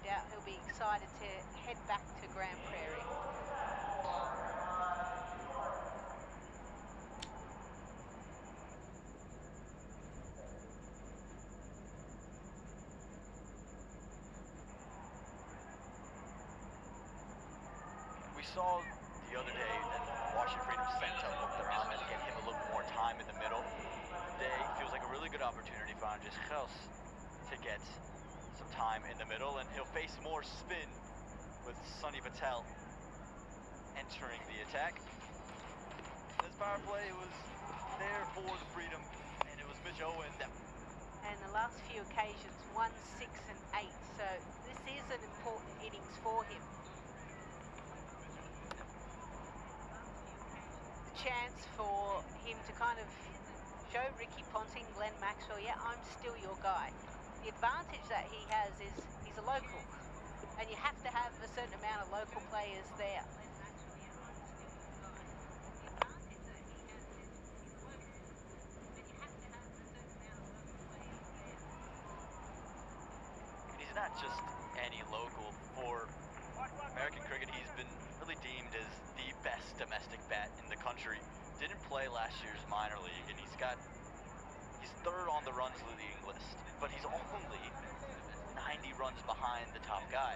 doubt he'll be excited to head back to Grand Prairie. We saw the other day that Washington Freedom sent to Mukhtar and get him a little more time in the middle. Today feels like a really good opportunity for Andres Gels to get some time in the middle, and he'll face more spin with Sunny Patel entering the attack. This power play was there for the Freedom, and it was Mitch Owen that... And the last few occasions, 1, 6 and 8, so this is an important innings for him. The chance for him to kind of show Ricky Ponting, Glenn Maxwell, yeah, I'm still your guy. The advantage that he has is he's a local, and you have to have a certain amount of local players there. He's not just any local. For American cricket, he's been really deemed as the best domestic bat in the country. Didn't play last year's minor league, and he's third on the runs leading list, but he's only 90 runs behind the top guy.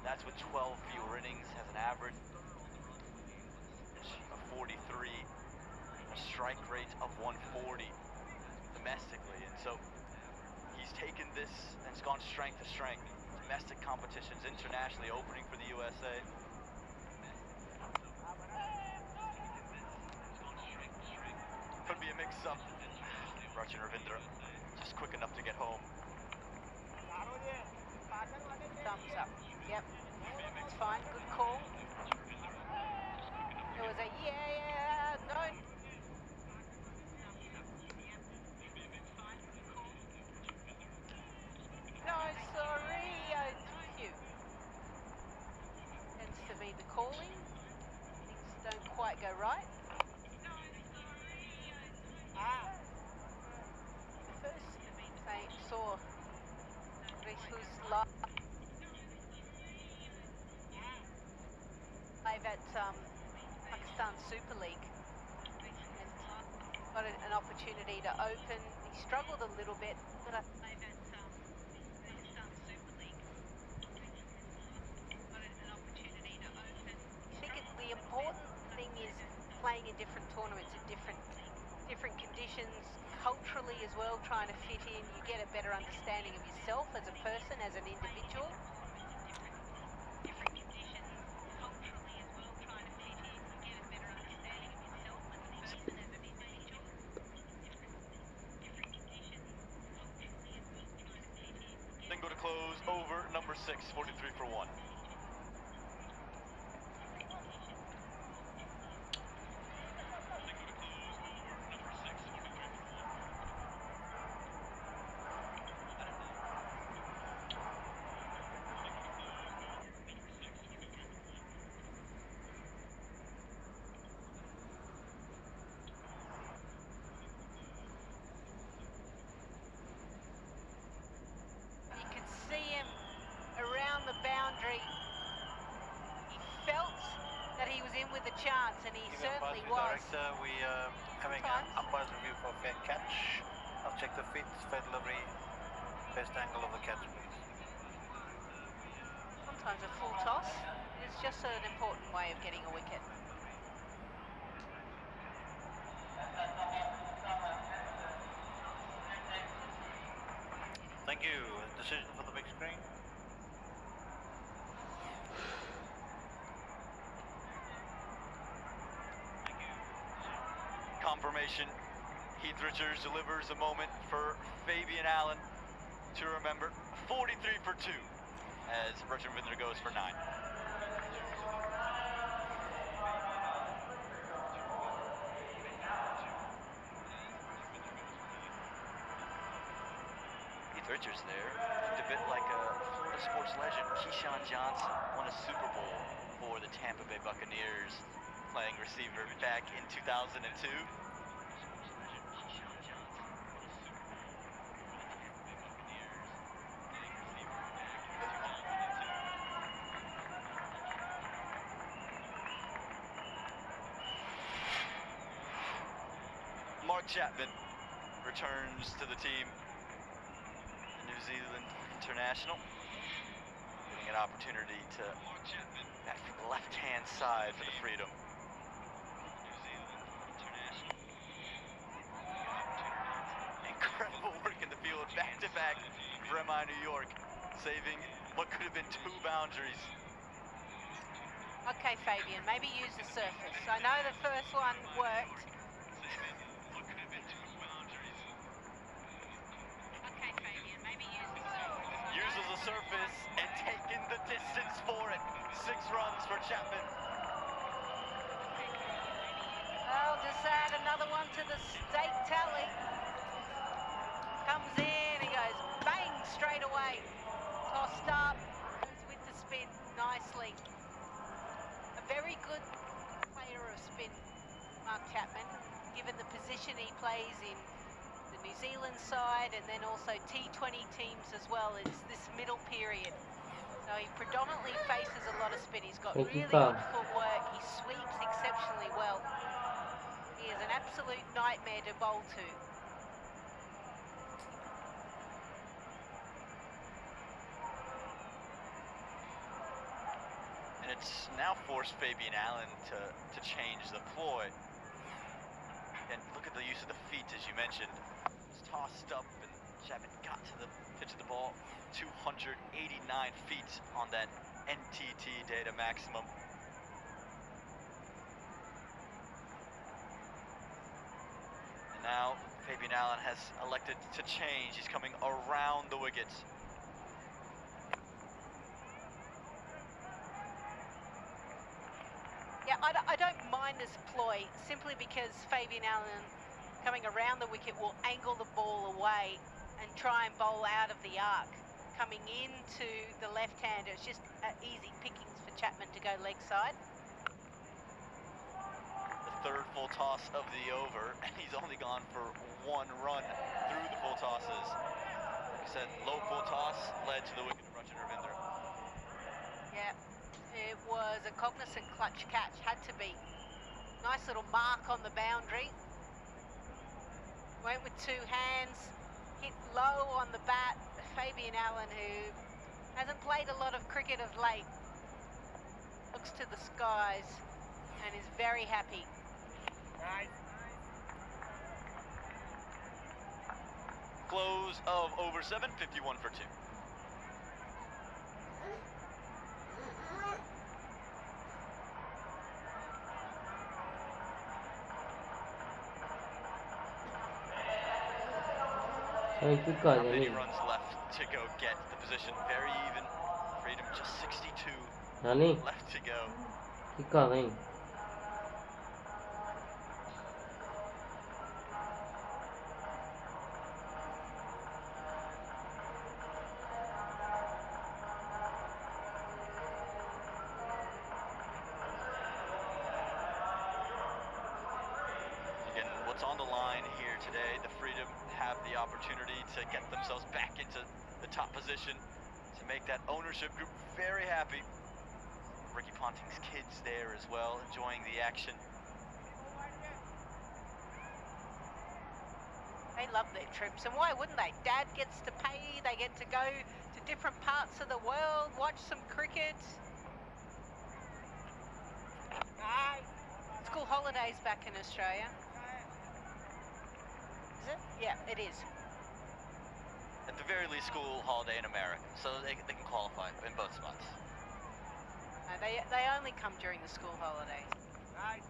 That's with 12 fewer innings, has an average of 43, a strike rate of 140 domestically, and so he's taken this and it's gone strength to strength. Domestic competitions, internationally, opening for the USA. Could be a mix-up. Rachin Ravindra, just quick enough to get home. Thumbs up. Yep. It's fine. Good call. It was a no. No, sorry. Phew. Tends to be the calling. Things don't quite go right. First, they saw Rishus live at Pakistan Super League and got an opportunity to open. He struggled a little bit, but I think the important thing is playing in different tournaments in different conditions, culturally as well, trying to fit in. You get a better understanding of yourself as a person, as an individual. Different conditions, culturally as well, trying to fit in. You get a better understanding of yourself as a person, as an individual. Different conditions, culturally as well, trying to fit in. Then go to close over number 6, 43 for 1. See him around the boundary. He felt that he was in with a chance, and he certainly was. Director, we are having an umpire's review for fair catch. I'll check the feet, fair delivery, best angle of the catch, please. Sometimes a full toss is just an important way of getting a wicket. Thank you. Decision for the big screen. Thank you. Confirmation. Heath Richards delivers a moment for Fabian Allen to remember. 43 for 2 as Rachin Ravindra goes for 9. Richards there, looked a bit like a Florida sports legend. Keyshawn Johnson won a Super Bowl for the Tampa Bay Buccaneers, playing receiver back in 2002. Mark Chapman returns to the team, the New Zealand international, getting an opportunity to back from the left-hand side for the Freedom. Incredible work in the field, back-to-back for MI New York, saving what could have been 2 boundaries. Okay, Fabian, maybe use the surface. I know the first one worked. Okay, Fabian, maybe use the surface. Uses the surface and taking the distance for it. 6 runs for Chapman. I'll just add another one to the stake tally. Comes in, he goes bang straight away. Tossed up, goes with the spin nicely. A very good player of spin, Mark Chapman, given the position he plays in the New Zealand side and then also T20 teams as well. It's this middle period. So he predominantly faces a lot of spin. He's got really good footwork. He sweeps exceptionally well. He is an absolute nightmare to bowl to. And it's now forced Fabian Allen to change the ploy. And look at the use of the feet, as you mentioned. It's tossed up and Chapman got to the pitch of the ball. 289 feet on that NTT data maximum. And now Fabian Allen has elected to change. He's coming around the wickets. Yeah, I don't mind this ploy simply because Fabian Allen coming around the wicket will angle the ball away and try and bowl out of the arc. Coming into the left-hander, it's just easy pickings for Chapman to go leg side. The 3rd full toss of the over, and he's only gone for 1 run through the full tosses. Like I said, low full toss led to the wicket of Rachin Ravindra. Yeah, it was a cognizant clutch catch, had to be. Nice little mark on the boundary. Went with 2 hands, hit low on the bat. Fabian Allen, who hasn't played a lot of cricket of late, looks to the skies and is very happy. Right. Close of over 7, 51 for 2. How many runs left to go get the position? Very even. Freedom just 62 left to go. Again, what's on the line here today? The Freedom have the opportunity to get themselves back into the top position, to make that ownership group very happy. Ricky Ponting's kids there as well, enjoying the action. They love their trips, and why wouldn't they? Dad gets to pay, they get to go to different parts of the world, watch some cricket. School holidays back in Australia. Is it? Yeah, it is. At the very least, school holiday in America, so they can qualify in both spots. No, they only come during the school holidays. Right.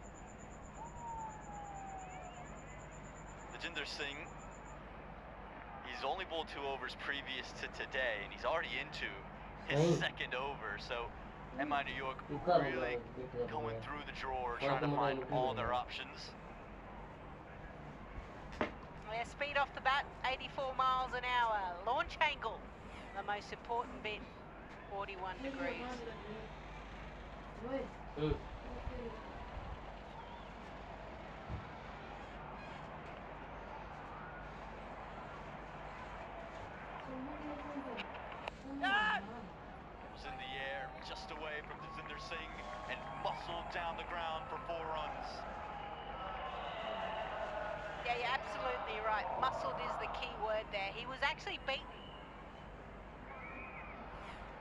Lajinder Singh, he's only bowled 2 overs previous to today, and he's already into his 2nd over, so MI New York really going through the drawer, trying to find all their options. Yeah, speed off the bat, 84 miles an hour. Launch angle, the most important bit, 41 degrees. Was in the air, just away from Lajinder Singh, and muscled down the ground for 4 runs. Yeah, you're absolutely right. Muscled is the key word there. He was actually beaten.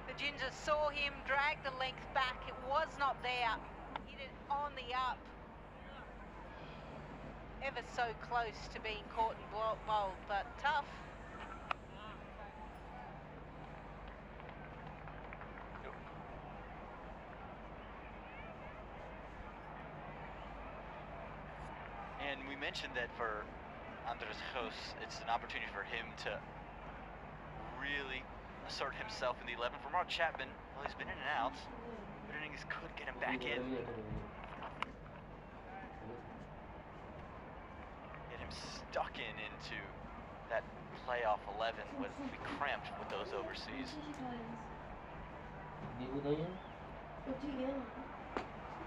The Ginger saw him drag the length back. It was not there. Hit it on the up. Ever so close to being caught and bowled, but tough. And we mentioned that for Andres Jos, it's an opportunity for him to really assert himself in the 11. For Mark Chapman, well, he's been in and out. Good innings could get him back in. Get him stuck into that playoff 11 would be cramped with those overseas.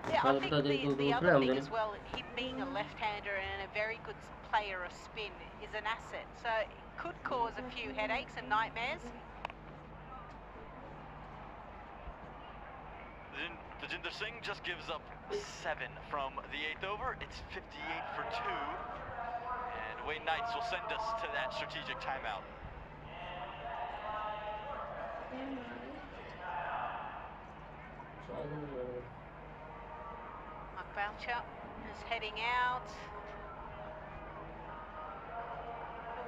Yeah, I think the other thing as well, him being a left-hander and a very good player of spin is an asset. So it could cause a few headaches and nightmares. Tajinder Singh just gives up 7 from the 8th over. It's 58 for 2. And Wayne Knights will send us to that strategic timeout. Mark Boucher is heading out.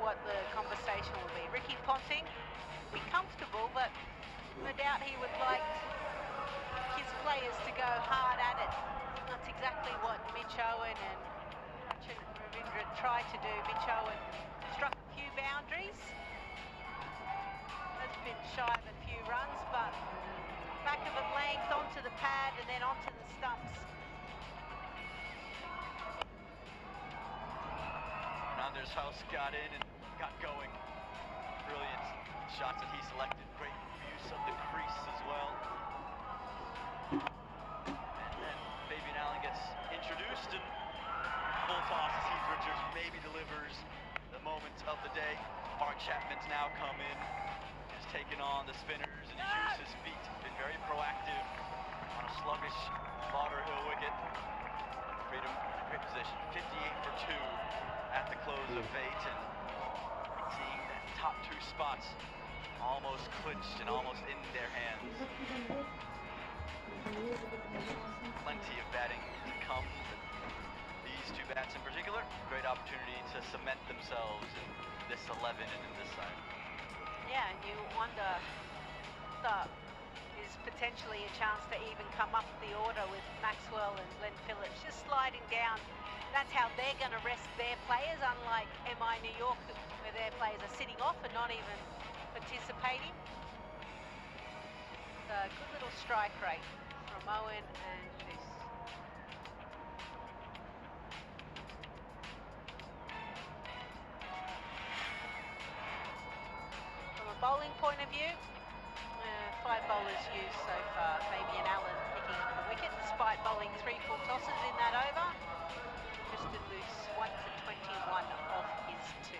What the conversation will be. Ricky Ponting will be comfortable, but no doubt he would like his players to go hard at it. That's exactly what Mitch Owen and Ravindra tried to do. Mitch Owen struck a few boundaries. Has been shy of a few runs, but back of it length onto the pad and then onto the stumps. Anders House got in and got going. Brilliant shots that he selected. Great use of the crease as well. And then Fabian Allen gets introduced and full toss as Heath Richards maybe delivers the moment of the day. Mark Chapman's now come in. He's taken on the spinners and he's used his feet. Been very proactive on a sluggish Lauderhill wicket. Freedom in a great position. 58 for 2 at the close of 8, and seeing that top 2 spots almost clinched and almost in their hands. Plenty of batting to come. These 2 bats in particular, great opportunity to cement themselves in this 11 and in this side. Yeah, and you wonder is potentially a chance to even come up the order with Maxwell and Glenn Phillips just sliding down. That's how they're going to rest their players, unlike MI New York, where their players are sitting off and not even participating. So good little strike rate from Owen and this. From a bowling point of view, 5 bowlers used so far. Fabian Allen picking up the wicket despite bowling 3 full tosses in that over. Just to loose 1 for 21 of his 2.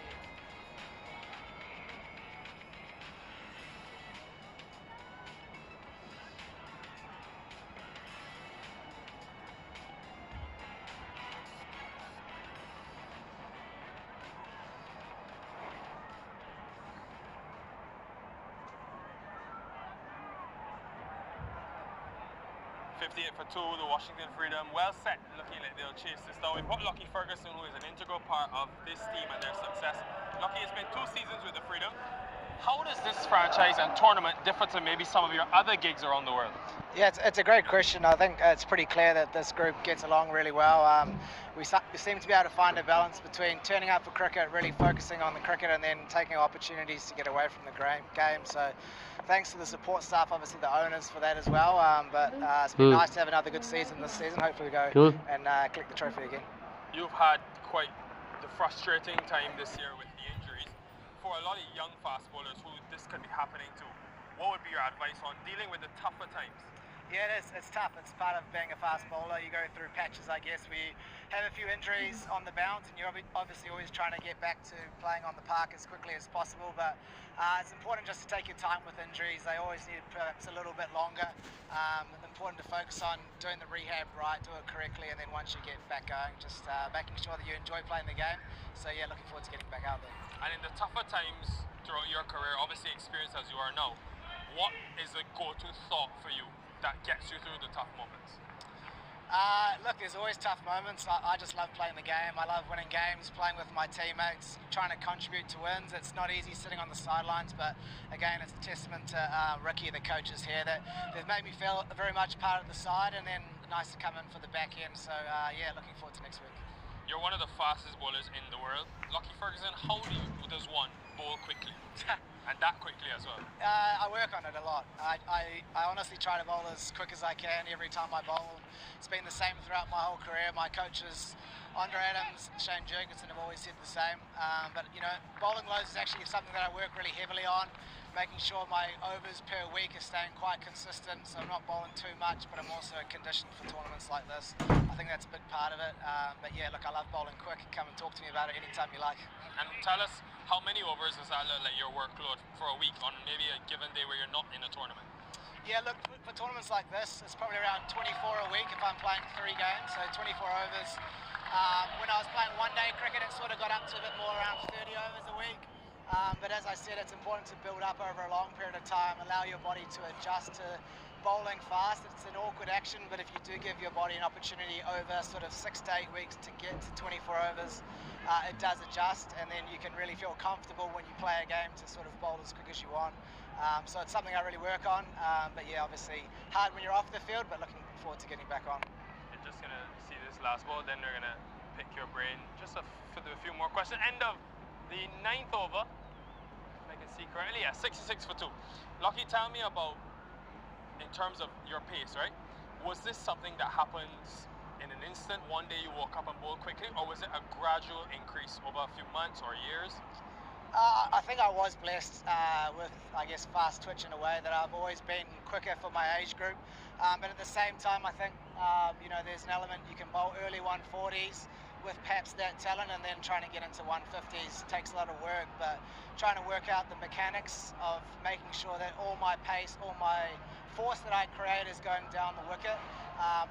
For 2, the Washington Freedom, well set, looking like they'll chase this down. We put Lockie Ferguson, who is an integral part of this team and their success. Lockie has spent 2 seasons with the Freedom. How does this franchise and tournament differ to maybe some of your other gigs around the world? Yeah, it's a great question. I think it's pretty clear that this group gets along really well. We seem to be able to find a balance between turning up for cricket, really focusing on the cricket, and then taking opportunities to get away from the game. So thanks to the support staff, obviously the owners for that as well. But it's been nice to have another good season this season. Hopefully we go and collect the trophy again. You've had quite the frustrating time this year with the injuries. For a lot of young fast bowlers who this could be happening to, what would be your advice on dealing with the tougher times? Yeah, it's tough. It's part of being a fast bowler. You go through patches, I guess, where you have a few injuries on the bounce, and you're obviously always trying to get back to playing on the park as quickly as possible. But it's important just to take your time with injuries. They always need perhaps a little bit longer. The important to focus on doing the rehab right, do it correctly, and then once you get back going, just making sure that you enjoy playing the game. So yeah, looking forward to getting back out there. And in the tougher times throughout your career, obviously experienced as you are now, what is a go-to thought for you that gets you through the tough moments? Look, there's always tough moments. I just love playing the game. I love winning games, playing with my teammates, trying to contribute to wins. It's not easy sitting on the sidelines, but again, it's a testament to Ricky, the coaches here, that they've made me feel very much part of the side, and then nice to come in for the back end. So yeah, looking forward to next week. You're one of the fastest bowlers in the world. Lockie Ferguson, how does one bowl quickly? And that quickly as well? I work on it a lot. I honestly try to bowl as quick as I can every time I bowl. It's been the same throughout my whole career. My coaches, Andre Adams, Shane Jurgensen, have always said the same. But you know, bowling lows is actually something that I work really heavily on, making sure my overs per week are staying quite consistent, so I'm not bowling too much, but I'm also conditioned for tournaments like this. I think that's a big part of it. But yeah, look, I love bowling quick. Come and talk to me about it anytime you like. And tell us, how many overs does that look like your workload for a week on maybe a given day where you're not in a tournament? Yeah, look, for tournaments like this, it's probably around 24 a week if I'm playing 3 games, so 24 overs. When I was playing one-day cricket, it sort of got up to a bit more, around 30 overs a week. But as I said, it's important to build up over a long period of time, allow your body to adjust to bowling fast. It's an awkward action, but if you do give your body an opportunity over sort of 6 to 8 weeks to get to 24 overs, it does adjust, and then you can really feel comfortable when you play a game to sort of bowl as quick as you want. So it's something I really work on, but yeah, obviously hard when you're off the field, but looking forward to getting back on. You're just going to see this last ball, then they're going to pick your brain. Just a few more questions. End of the 9th over, if I can see correctly, yeah, 66 for 2. Lockie, tell me about, in terms of your pace, right? Was this something that happens in an instant? One day you woke up and bowled quickly, or was it a gradual increase over a few months or years? I think I was blessed with, I guess, fast twitch in a way, that I've always been quicker for my age group. But at the same time, I think, you know, there's an element you can bowl early 140s with perhaps that talent, and then trying to get into 150s takes a lot of work. But trying to work out the mechanics of making sure that all my pace, all my force that I create is going down the wicket,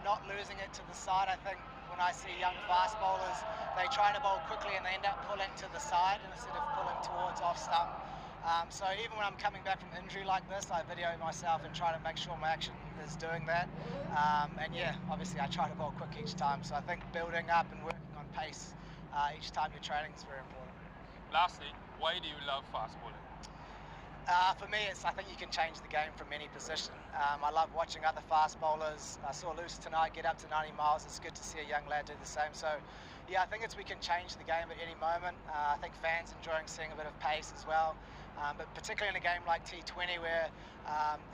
not losing it to the side. I think when I see young fast bowlers, they try to bowl quickly and they end up pulling to the side instead of pulling towards off stump. So even when I'm coming back from injury like this, I video myself and try to make sure my action is doing that. And yeah, obviously I try to bowl quick each time. So I think building up and working on pace each time you're training is very important. Lastly, why do you love fast bowling? For me, I think you can change the game from any position. I love watching other fast bowlers. I saw Luce tonight get up to 90 miles. It's good to see a young lad do the same. So, yeah, I think we can change the game at any moment. I think fans enjoying seeing a bit of pace as well. But particularly in a game like T20, where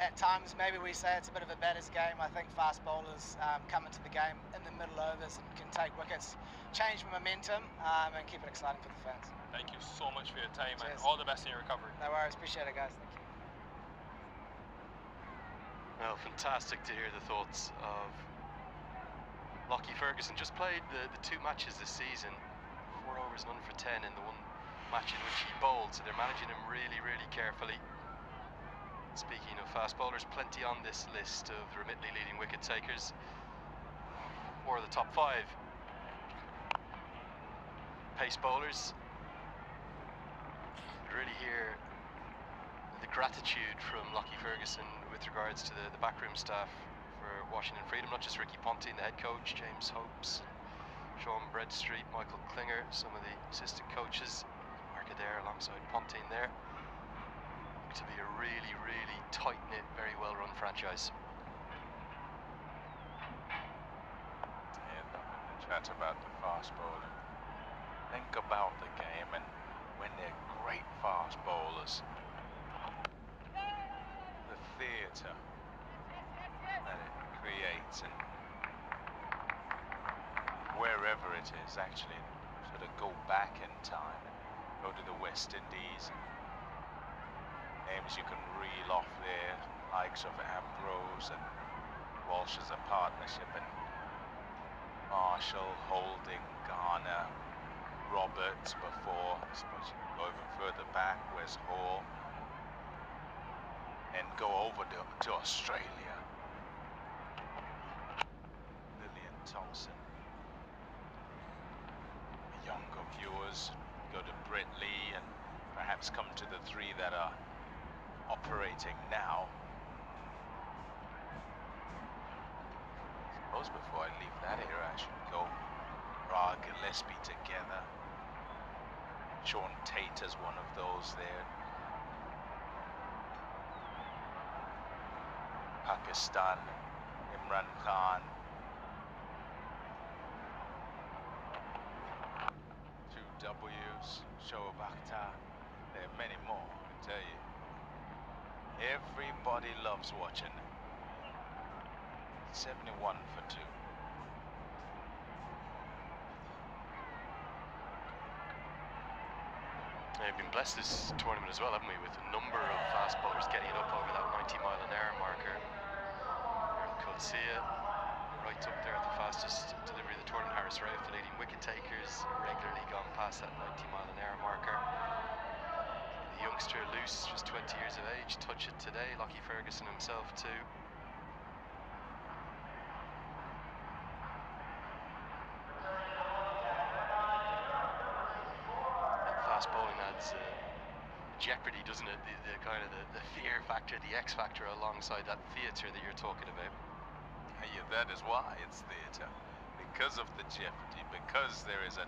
at times maybe we say it's a bit of a batter's game, I think fast bowlers come into the game in the middle overs and can take wickets, change the momentum, and keep it exciting for the fans. Thank you so much for your time. Cheers. And all the best in your recovery. No worries, appreciate it, guys. Thank you. Well, fantastic to hear the thoughts of Lockie Ferguson. Just played the 2 matches this season, 4 overs, none for 10 in the 1 match in which he bowled, so they're managing him really, really carefully. Speaking of fast bowlers, plenty on this list of remitly leading wicket takers. 4 of the top 5 pace bowlers. Really hear the gratitude from Lockie Ferguson with regards to the backroom staff for Washington Freedom, not just Ricky Ponting, the head coach, James Hopes, Sean Breadstreet, Michael Klinger, some of the assistant coaches, Mark Adair alongside Ponting there. To be a really, really tight-knit, very well-run franchise. Yeah, the chat about the fast bowling. Think about the game, and when they're great fast bowlers, the theatre that it creates, and wherever it is, actually sort of go back in time, go to the West Indies, names you can reel off there, likes of Ambrose and Walsh as a partnership, and Marshall, Holding, Garner, Roberts before, I suppose you can go even further back, Wes Hall, and go over to Australia. Thompson. Younger viewers go to Brett Lee and perhaps come to the three that are operating now. I suppose before I leave that era, I should go Ra Gillespie together. Sean Tate as one of those there. Pakistan, Imran Khan. 2 W's, Shoaib Akhtar. There are many more, I can tell you. Everybody loves watching them. 71 for 2. We've been blessed this tournament as well, haven't we, with a number of fast bowlers getting it up over that 90-mile-an-hour marker. Kulsia, right up there at the fastest delivery of the tournament. Harris Rauf, the leading wicket takers, regularly gone past that 90-mile-an-hour marker. The youngster Luce, just 20 years of age, touch it today. Lockie Ferguson himself too. Fast bowling adds jeopardy, doesn't it? The kind of the fear factor, the X factor alongside that theatre that you're talking about. Yeah, that is why it's theatre. Because of the jeopardy, because there is an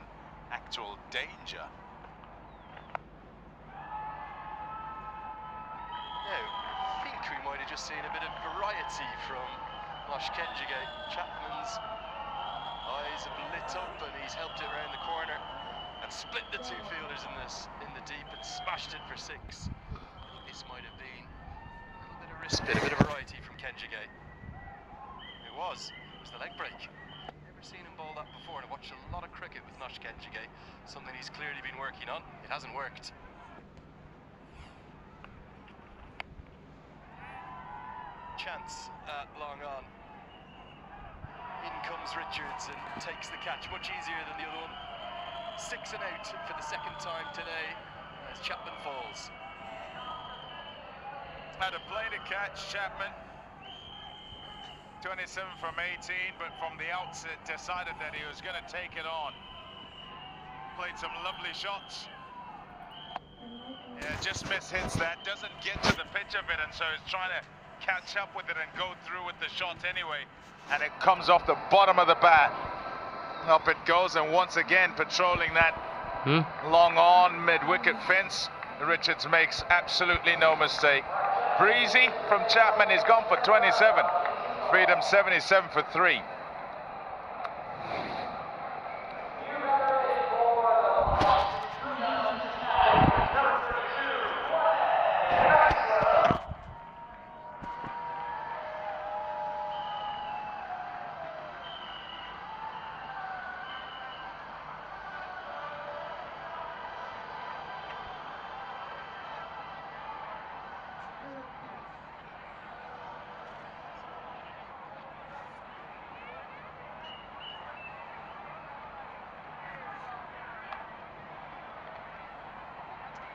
actual danger. Yeah, I think we might have just seen a bit of variety from Nosh Kenjigate. Chapman's eyes have lit up and he's helped it around the corner and split the two fielders in the deep and smashed it for 6. This might have been a little bit of respite, a bit of variety from Kenjigate. It was the leg break. Never seen him bowl that before, and I watched a lot of cricket with Nosh Kenjigate, something he's clearly been working on. It hasn't worked. Chance long on. In comes Richards and takes the catch, much easier than the other one. 6 and out for the second time today as Chapman falls. Had a play to catch, Chapman. 27 from 18, but from the outset decided that he was going to take it on. Played some lovely shots. Yeah, just mishits that, doesn't get to the pitch of it, and so he's trying to catch up with it and go through with the shot anyway. And it comes off the bottom of the bat. Up it goes, and once again patrolling that long on mid-wicket fence. Richards makes absolutely no mistake. Breezy from Chapman, he's gone for 27. Freedom 77 for 3.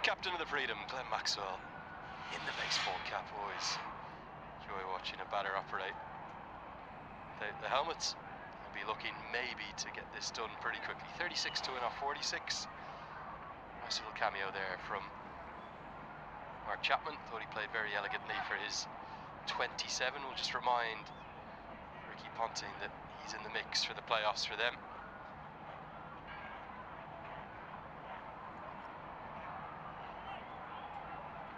Captain of the Freedom, Glenn Maxwell, in the baseball cap. Always enjoy watching a batter operate. The helmets will be looking maybe to get this done pretty quickly. 36 to win off 46. Nice little cameo there from Mark Chapman. Thought he played very elegantly for his 27. We'll just remind Ricky Ponting that he's in the mix for the playoffs for them.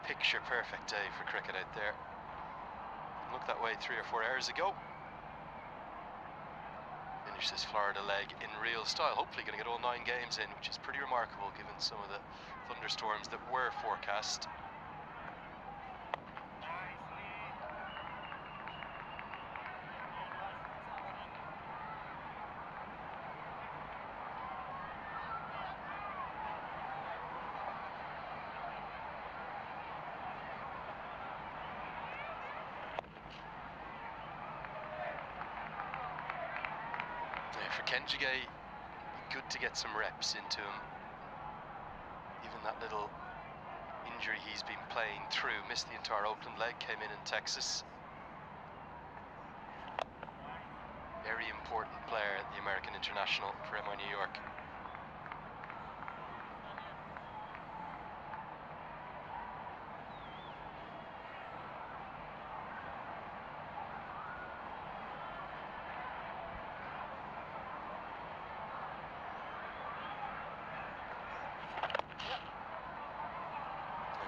Picture perfect day for cricket out there. Didn't look that way 3 or 4 hours ago. Finish this Florida leg in real style. Hopefully going to get all 9 games in, which is pretty remarkable given some of the thunderstorms that were forecast. For Kenjigate, good to get some reps into him. Even that little injury he's been playing through, missed the entire Oakland leg, came in Texas. Very important player, the American international for MI New York.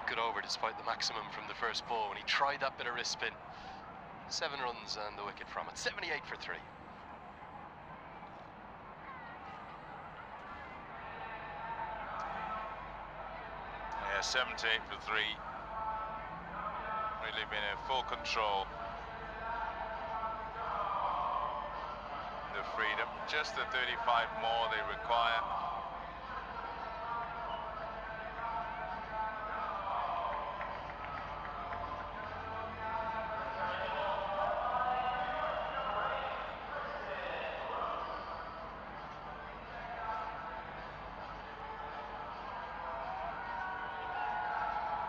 Good over despite the maximum from the first ball when he tried that bit of wrist spin. 7 runs and the wicket from it. 78 for 3. Yeah, 78 for 3. Really been in full control. The freedom, just the 35 more they require.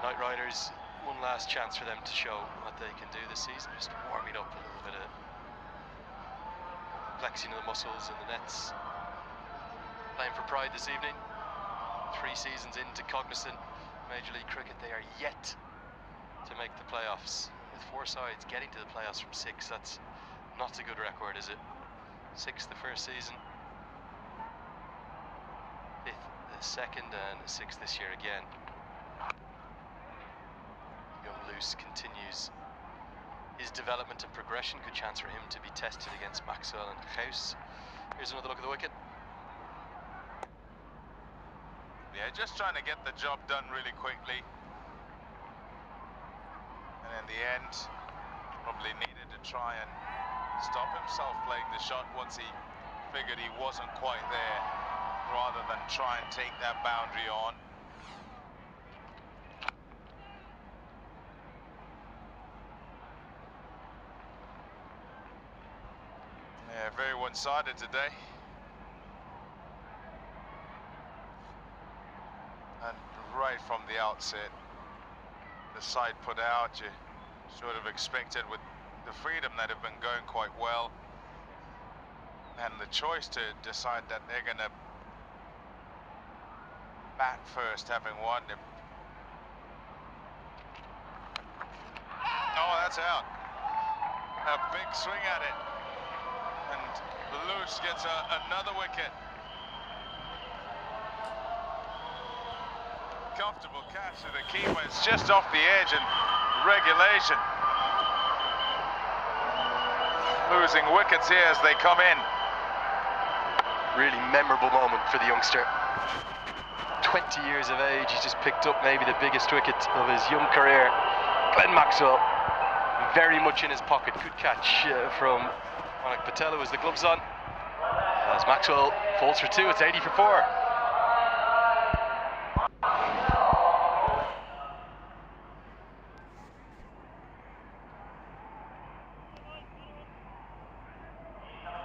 Knight Riders, one last chance for them to show what they can do this season, just warming up a little bit of flexing of the muscles in the nets. Playing for pride this evening. 3 seasons into Cognizant Major League Cricket, they are yet to make the playoffs. With 4 sides getting to the playoffs from 6, that's not a good record, is it? 6th the first season, 5th the second, and 6th this year again. Young Luce continues his development and progression. Good chance for him to be tested against Maxwell and House. Here's another look at the wicket. Yeah, just trying to get the job done really quickly. And in the end, probably needed to try and stop himself playing the shot once he figured he wasn't quite there, rather than try and take that boundary on. Yeah, very one-sided today. And right from the outset, the side put out, you sort of expected with the freedom that have been going quite well, and the choice to decide that they're going to bat first, having won. Oh, that's out. A big swing at it. And Luce gets another wicket. Comfortable catch to the keeper. It's just off the edge and regulation. Losing wickets here as they come in. Really memorable moment for the youngster. 20 years of age, he's just picked up maybe the biggest wicket of his young career. Glenn Maxwell, very much in his pocket. Good catch from Monik Patel, who has the gloves on. As Maxwell falls for 2, it's 80 for 4.